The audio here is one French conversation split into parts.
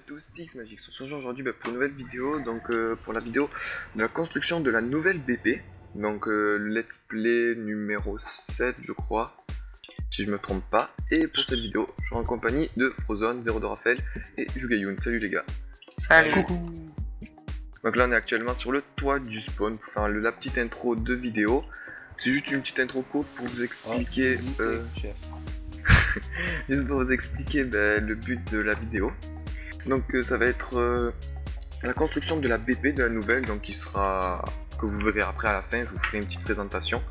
tous, Six Magic. On se rejoint aujourd'hui pour une nouvelle vidéo, donc pour la vidéo de la construction de la nouvelle BP. Donc le let's play numéro 7 je crois, si je me trompe pas. Et pour cette vidéo, je suis en compagnie de Frozone, Zero de Raphaël et Jugayoun. Salut les gars. Salut. Coucou. Donc là on est actuellement sur le toit du spawn pour faire la petite intro de vidéo. C'est juste une petite intro courte pour vous expliquer juste pour vous expliquer le but de la vidéo. Donc ça va être la construction de la BP de la nouvelle, donc qui sera, que vous verrez après à la fin. Je vous ferai une petite présentation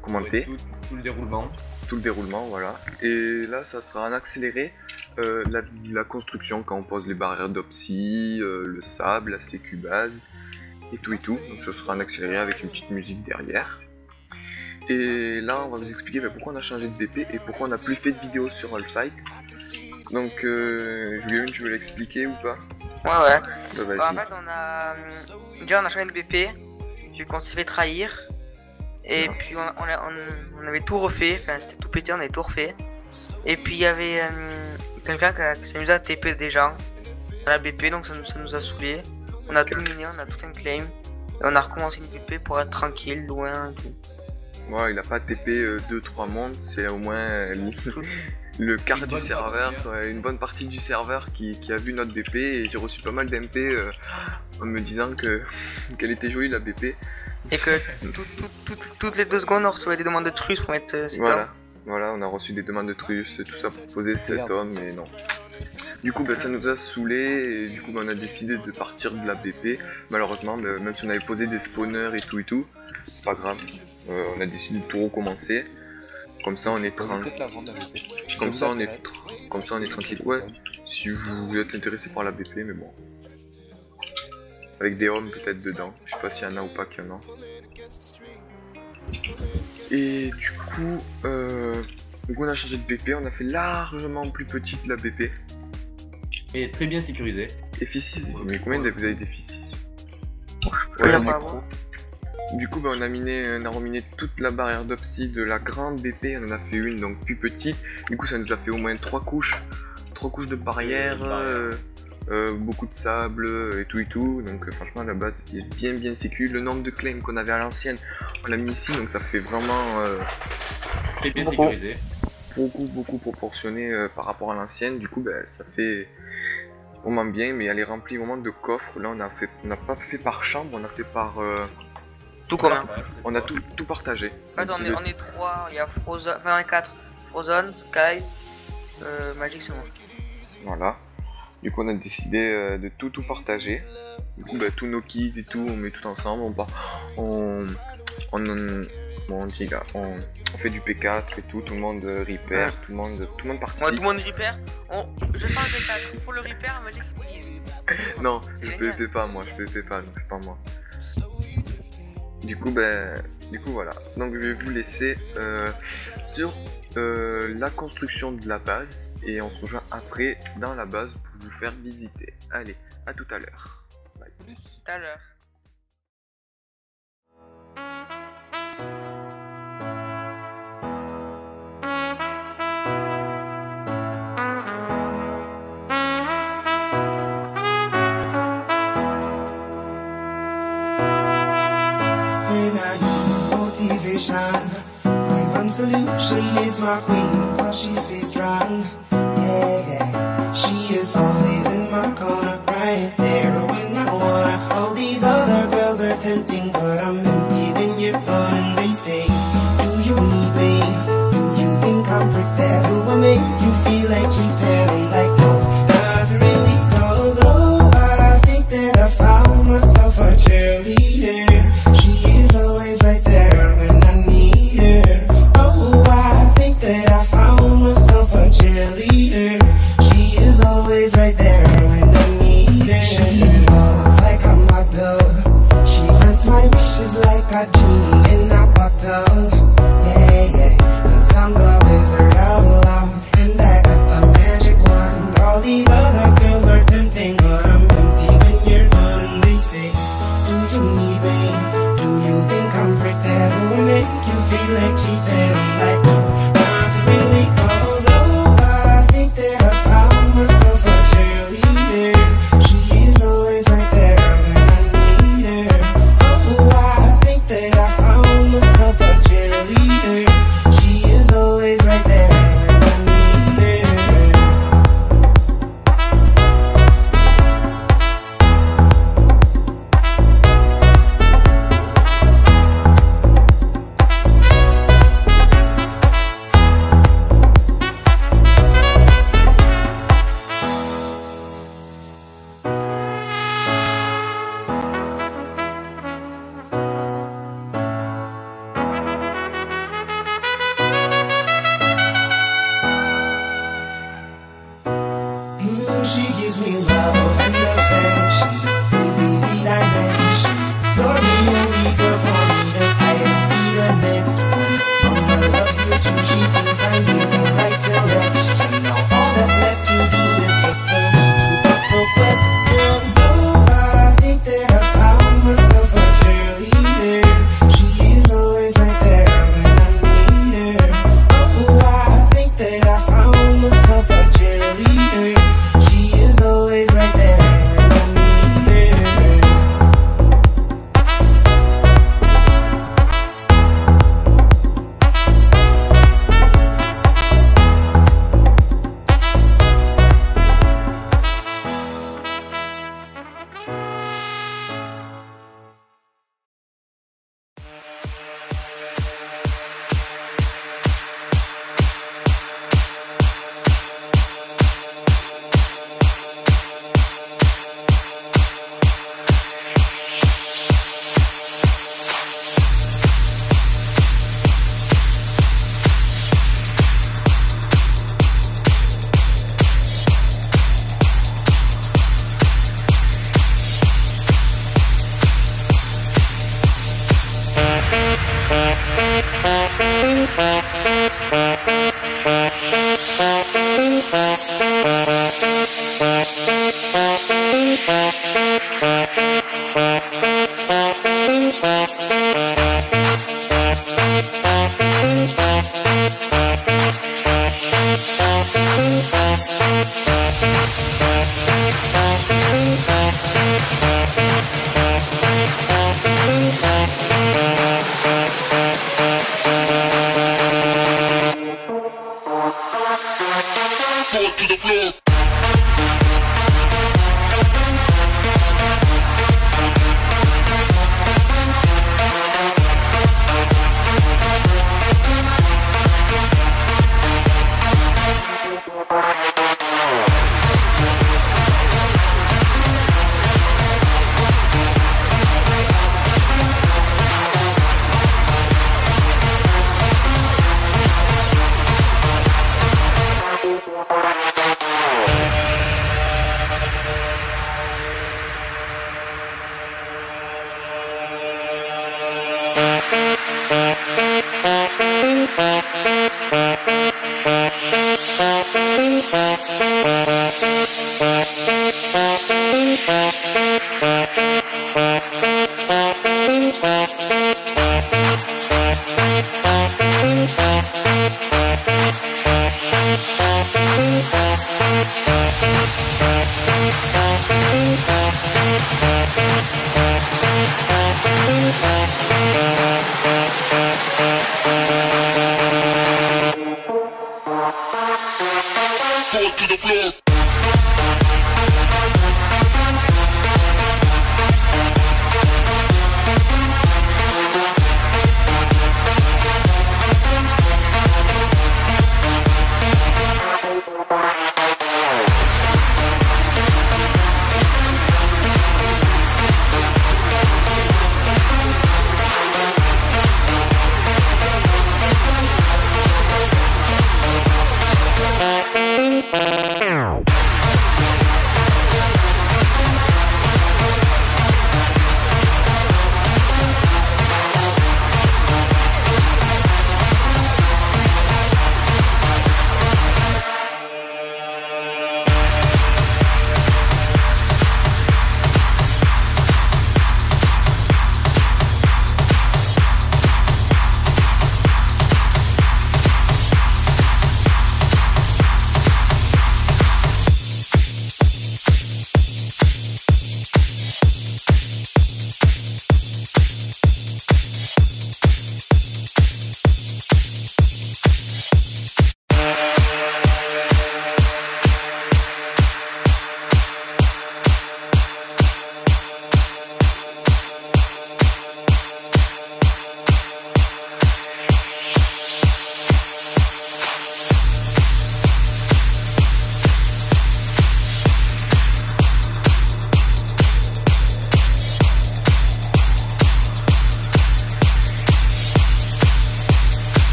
commentée, tout le déroulement. Tout le déroulement, voilà. Et là ça sera en accéléré la construction, quand on pose les barrières d'Opsy, le sable, la sécu base et tout. Donc ça sera en accéléré avec une petite musique derrière. Et là on va vous expliquer pourquoi on a changé de BP et pourquoi on n'a plus fait de vidéo sur Allfight. Donc Julian, tu veux l'expliquer ou pas? Ouais. Bah, En fait on a déjà on a changé de BP vu qu'on s'est fait trahir. Et puis on avait tout refait, enfin c'était tout pété, on avait tout refait. Et puis il y avait quelqu'un qui s'amusait à TP des gens dans la BP, donc ça nous a saoulé. On a tout miné, on a tout un claim. Et on a recommencé une BP pour être tranquille, loin et tout. Ouais, il a pas TP 2-3 mondes, c'est au moins le quart du serveur, une bonne partie du serveur qui a vu notre BP. Et j'ai reçu pas mal d'MP en me disant qu'elle était jolie la BP. Et que toutes les 2 secondes on recevait des demandes de trucs pour mettre cet homme. Voilà, on a reçu des demandes de trucs, tout ça pour poser cet homme, mais non. Du coup ça nous a saoulé et du coup on a décidé de partir de la BP. Malheureusement, même si on avait posé des spawners et tout, c'est pas grave. On a décidé de tout recommencer. Comme ça on est tranquille. Comme ça on est tranquille. Ouais, si vous êtes intéressé par la BP, mais bon. Avec des hommes peut-être dedans. Je sais pas s'il y en a ou pas qu'il y en a. Et du coup on a changé de BP, on a fait largement plus petite la BP. Et très bien sécurisé. FI6, mais combien vous avez des FI6? Du coup on a reminé toute la barrière d'Opsy de la grande BP, on en a fait une donc plus petite. Du coup ça nous a fait au moins 3 couches de barrière, beaucoup de sable et tout. Donc franchement la base est bien sécu. Le nombre de claims qu'on avait à l'ancienne, on l'a mis ici, donc ça fait vraiment très bien sécurisé. Beaucoup proportionné par rapport à l'ancienne. Du coup ça fait vraiment bien, mais elle est remplie vraiment de coffres. Là on n'a pas fait par chambre, on a fait par tout commun. On a tout partagé. En fait, on est 3, il y a Frozone, enfin on est 4. Frozone, Sky, Magic, c'est moi. Voilà. Du coup on a décidé de tout partager. Du coup tous nos kits et tout, on met tout ensemble. On fait du P4 et tout le monde repair, tout le monde participe. Ouais, tout le monde repair. Je parle de P4, pour le repair, Magic. Non, je PVP pas moi, donc c'est pas moi. Du coup voilà, donc je vais vous laisser sur la construction de la base et on se rejoint après dans la base pour vous faire visiter. Allez, à tout à l'heure. Bye. Tout à l'heure. My one solution is my queen, cause she stays strong. Yeah. She is always in my corner, right there when I wanna. All these other girls are tempting, but I'm empty when you're gone. And they say, do you need me? Do you think I'm pretend? Do I make you feel like cheating? I'm like, no, not really, cause oh, I think that I found myself a cheerleader. She is always right there when I need her. Oh, I think that I found myself a cheerleader. She is always right there when I need her. She looks like a model. She grants my wishes like a genie in a bottle. Yeah, cause I'm the wizard of love, and I got the magic wand. All these other girls are tempting, but I'm empty when you're gone. And they say, do you need me? Do you think I'm pretend? Do I make you feel like cheating? I'm like, no, not really, cause oh, I think that I found myself a cheerleader.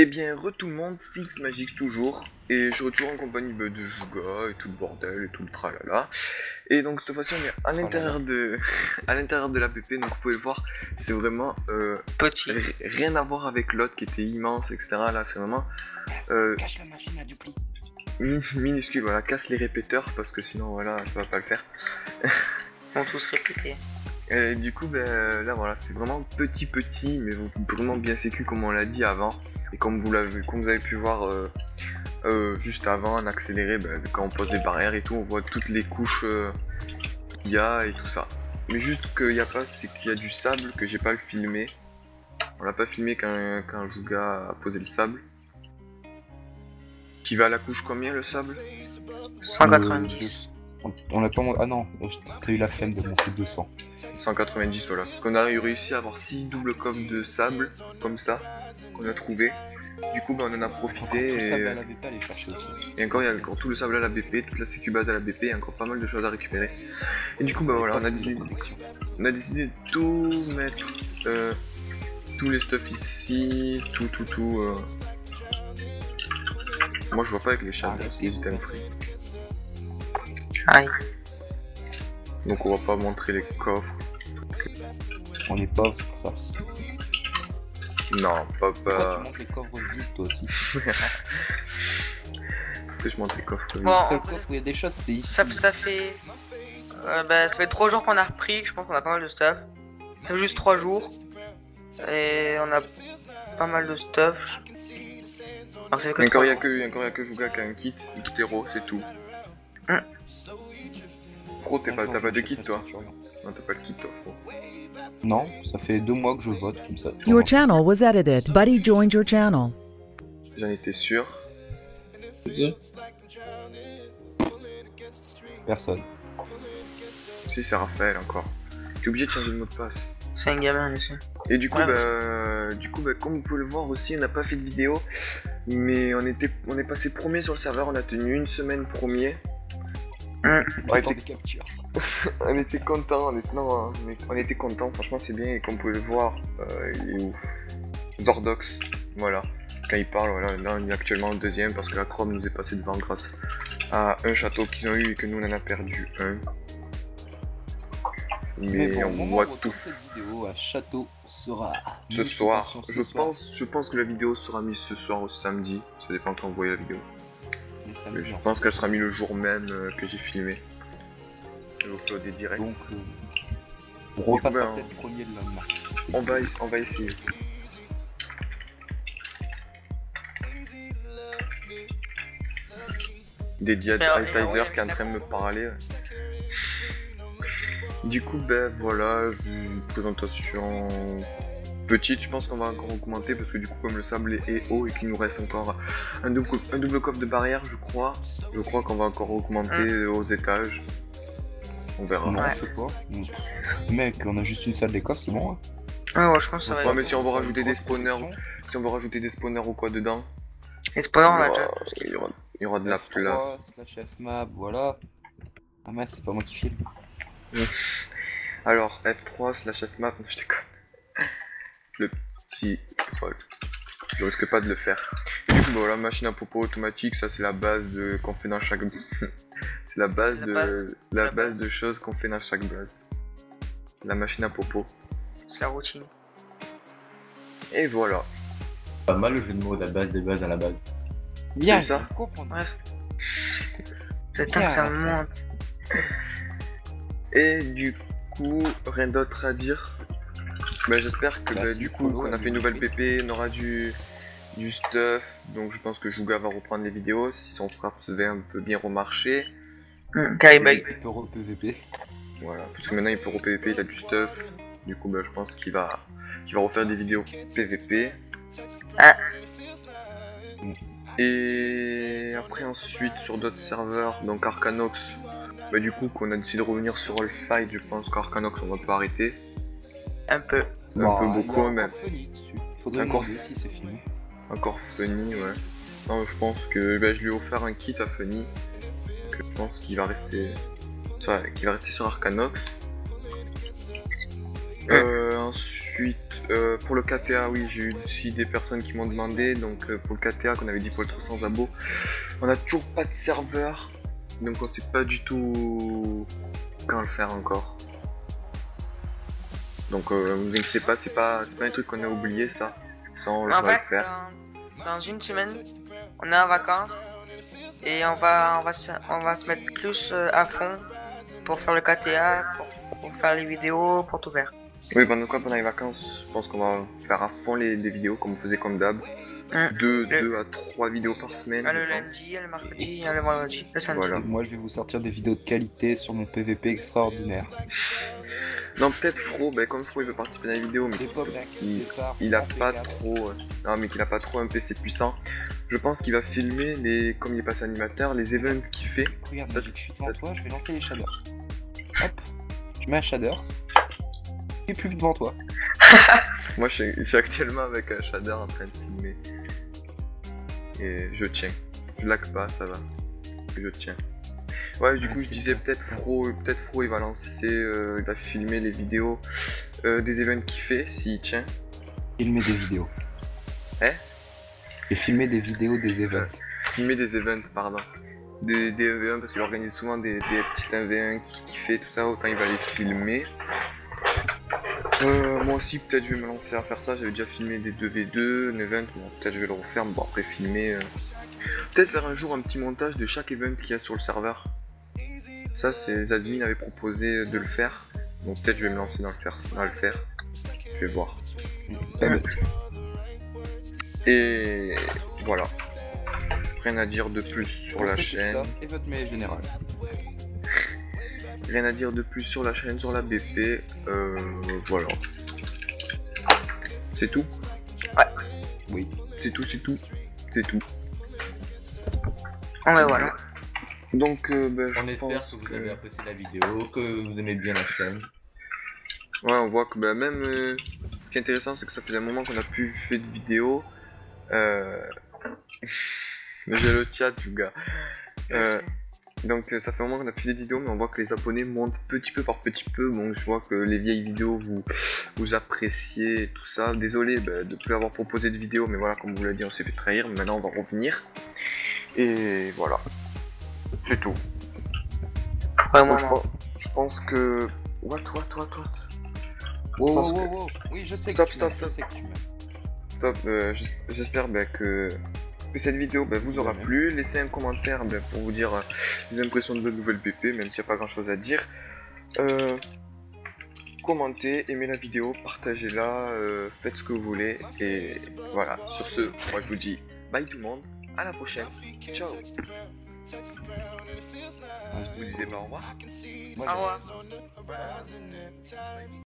Eh bien, tout le monde, Six Magic toujours, et je suis toujours en compagnie de Juga et tout le bordel et tout le tralala. Et donc cette fois-ci on est à l'intérieur de à l'intérieur de la PP, donc vous pouvez le voir, c'est vraiment Petit. rien à voir avec l'autre qui était immense, etc. Là c'est vraiment Cache la machine à dupli. minuscule, voilà, casse les répéteurs parce que sinon voilà, ça va pas le faire. On tous répéter. Et du coup, ben, là voilà, c'est vraiment petit, mais vraiment bien sécu comme on l'a dit avant. Et comme vous avez pu voir juste avant, en accéléré, ben, quand on pose des barrières et tout, on voit toutes les couches qu'il y a et tout ça. Mais juste qu'il n'y a pas, c'est qu'il y a du sable que j'ai pas le filmé. On l'a pas filmé quand Juga a posé le sable. Qui va à la couche combien le sable? 190. On a pas... Ah non, t'as eu la flemme de monter 200. 190, voilà. Parce qu'on a réussi à avoir 6 doubles coffres de sable, comme ça, qu'on a trouvé. Du coup, ben, on en a profité. Encore tout le sable à et... la BP à aller chercher aussi. Et encore, il y a encore tout le sable à la BP, toute la sécu base à la BP, il y a encore pas mal de choses à récupérer. Et du coup, bah voilà, on a décidé de tout mettre, tous les stuff ici, tout. Moi, je vois pas avec les chats, les items free. Aïe. Donc, on va pas montrer les coffres. On est pauvres, c'est pour ça. Non, pas. Pourquoi tu montes les coffres vides toi aussi? Parce que je montre les coffres. Bon, Le coffre où il y a des choses, c'est ici. ça fait. Ça fait 3 jours qu'on a repris, je pense qu'on a pas mal de stuff. Ça fait juste 3 jours. Et on a pas mal de stuff. Alors, ça fait que Encore, il y a 3 jours. que Juga qui a un kit, une petite héros, c'est tout. Fro, t'as pas de kit toi? Non, t'as pas le kit toi, Fro. Non, ça fait 2 mois que je vote comme ça. Your channel was edited. Buddy joined your channel. J'en étais sûr. Personne. Si, c'est Raphaël encore. T'es obligé de changer le mot de passe. C'est un gamin dessus. Et du coup, Ouais, comme vous pouvez le voir aussi, on n'a pas fait de vidéo, mais on est passé premier sur le serveur, on a tenu une semaine premier. On attend des captures. On était content, on était content, franchement c'est bien, et comme vous pouvez le voir, il est ouf. Zordox, voilà, quand il parle, voilà, là on est actuellement au deuxième parce que la Chrome nous est passée devant grâce à un château qu'ils ont eu et que nous on en a perdu un. Mais bon, on voit tout. Cette vidéo à Château sera Ce soir, je pense que la vidéo sera mise ce soir ou samedi, ça dépend quand vous voyez la vidéo. Mais je pense qu'elle sera mise le jour même que j'ai filmé. Je vous fais des directs. Donc, on repassera ben, peut-être premier le lendemain. On va essayer. Des Diad Altizer qui est en train de me parler. Du coup, ben voilà, une présentation petite, je pense qu'on va encore augmenter parce que du coup, comme le sable est haut et qu'il nous reste encore un double coffre de barrière, je crois qu'on va encore augmenter aux étages. On verra. Non, Ouais. je sais pas. Mec, on a juste une salle des coffres, c'est bon. Hein. Ouais, je pense que ça va Ouais, être. mais si on veut rajouter des spawners, ou quoi dedans, Et cependant, on a il y déjà. aura- il y aura de la place. F3 / Fmap, voilà. Ah mince, c'est pas moi qui filme. Alors, F3 / Fmap, non, je déconne. Le petit troll. Je risque pas de le faire. Et du coup, bah, voilà, machine à popo automatique, ça c'est la base qu'on fait dans chaque. C'est la base de choses qu'on fait dans chaque base. La machine à popo. C'est la routine. Et voilà. Pas mal le jeu de mots, la base des bases à la base. Bien, C'est ça. je comprends. Bref. J'attends que ça monte. Et du coup, rien d'autre à dire. Bah, j'espère que Là, du c'est coup, cool, qu'on a ouais, fait une nouvelle oui. PP, on aura du stuff. Donc je pense que Juga va reprendre les vidéos si son frappe se veut bien remarcher. Caribag. Il peut re-PVP. Voilà, parce que maintenant il peut re-PVP, il a du stuff. Du coup, bah, je pense qu'il va refaire des vidéos PVP. Ah. Et après, ensuite, sur d'autres serveurs, donc Arcanox, bah, du coup, qu'on a décidé de revenir sur All-Fight, je pense qu'Arcanox, on va pas arrêter. Un peu. Un peu beaucoup, même. Il faudrait Encore. demander si c'est filmé. Encore Funny, ouais. Non, je pense que bah, je lui ai offert un kit à Funny. Donc je pense qu'il va rester sur Arcanox. Ensuite, pour le KTA, oui, j'ai eu aussi des personnes qui m'ont demandé. Donc pour le KTA qu'on avait dit pour le 300 abos, on a toujours pas de serveur. Donc on sait pas du tout quand le faire encore. Donc vous inquiétez pas, c'est pas un truc qu'on a oublié ça. Ça on va le faire. Dans une semaine, on est en vacances et on va se mettre plus à fond pour faire le KTA, pour faire les vidéos, pour tout faire. Oui, pendant les vacances, je pense qu'on va faire à fond les vidéos comme on faisait comme d'hab. 2 à 3 vidéos par semaine. Le lundi, le mardi, le vendredi, le samedi. Voilà. Moi, je vais vous sortir des vidéos de qualité sur mon PVP extraordinaire. Non, peut-être Fro, comme Fro il veut participer dans les vidéos, mais il a pas trop. Non, mais qu'il a pas trop un PC puissant. Je pense qu'il va filmer comme il est passé animateur, les events qu'il fait. Regarde, Magic, je suis devant toi, je vais lancer les shaders. Hop, je mets un shaders. Je suis plus devant toi. Moi je suis actuellement avec un shader en train de filmer. Et je tiens. Je lag pas, ça va. Je tiens. Ouais, du coup je disais peut-être Fro il va lancer, il va filmer les vidéos des events qu'il fait s'il tient. Filmer des vidéos. Et filmer des vidéos des events. Filmer des events, pardon. Des 1v1 parce qu'il organise souvent des petits 1v1 qui fait tout ça, autant il va les filmer. Moi aussi peut-être je vais me lancer à faire ça, j'avais déjà filmé des 2v2, un event, bon, peut-être je vais le refaire, bon après filmer... Peut-être faire un jour un petit montage de chaque event qu'il y a sur le serveur. Ça c'est les admins avaient proposé de le faire, donc peut-être je vais me lancer dans le faire. Je vais voir. Et voilà. Rien à dire de plus sur la chaîne. Et votre mais général. Rien à dire de plus sur la chaîne, sur la BP. Voilà. C'est tout? Ouais. Oui. C'est tout. Ouais, voilà. Donc, On je espère pense que vous avez apprécié la vidéo, que vous aimez bien la chaîne. Ouais, on voit que même... ce qui est intéressant, c'est que ça faisait un moment qu'on a plus fait de vidéos. Mais j'ai le chat, du gars. Donc ça fait un moment qu'on a plus de vidéos, mais on voit que les abonnés montent petit peu par petit peu. Bon, je vois que les vieilles vidéos vous appréciez et tout ça. Désolé de ne plus avoir proposé de vidéos, mais voilà, comme vous l'avez dit, on s'est fait trahir. Mais maintenant, on va revenir. Et voilà. C'est tout. Ouais, Donc, je pense que... What. Wow. Oui, je sais Stop, que tu stop, m'aimes, stop. je sais que tu m'aimes. Stop, j'espère que cette vidéo vous aura plu. Laissez un commentaire pour vous dire les impressions de votre nouvelle BP, même s'il n'y a pas grand chose à dire. Commentez, aimez la vidéo, partagez-la, faites ce que vous voulez. Et voilà, sur ce, moi je vous dis bye tout le monde, à la prochaine, ciao. Vous disiez pas au revoir? Au revoir.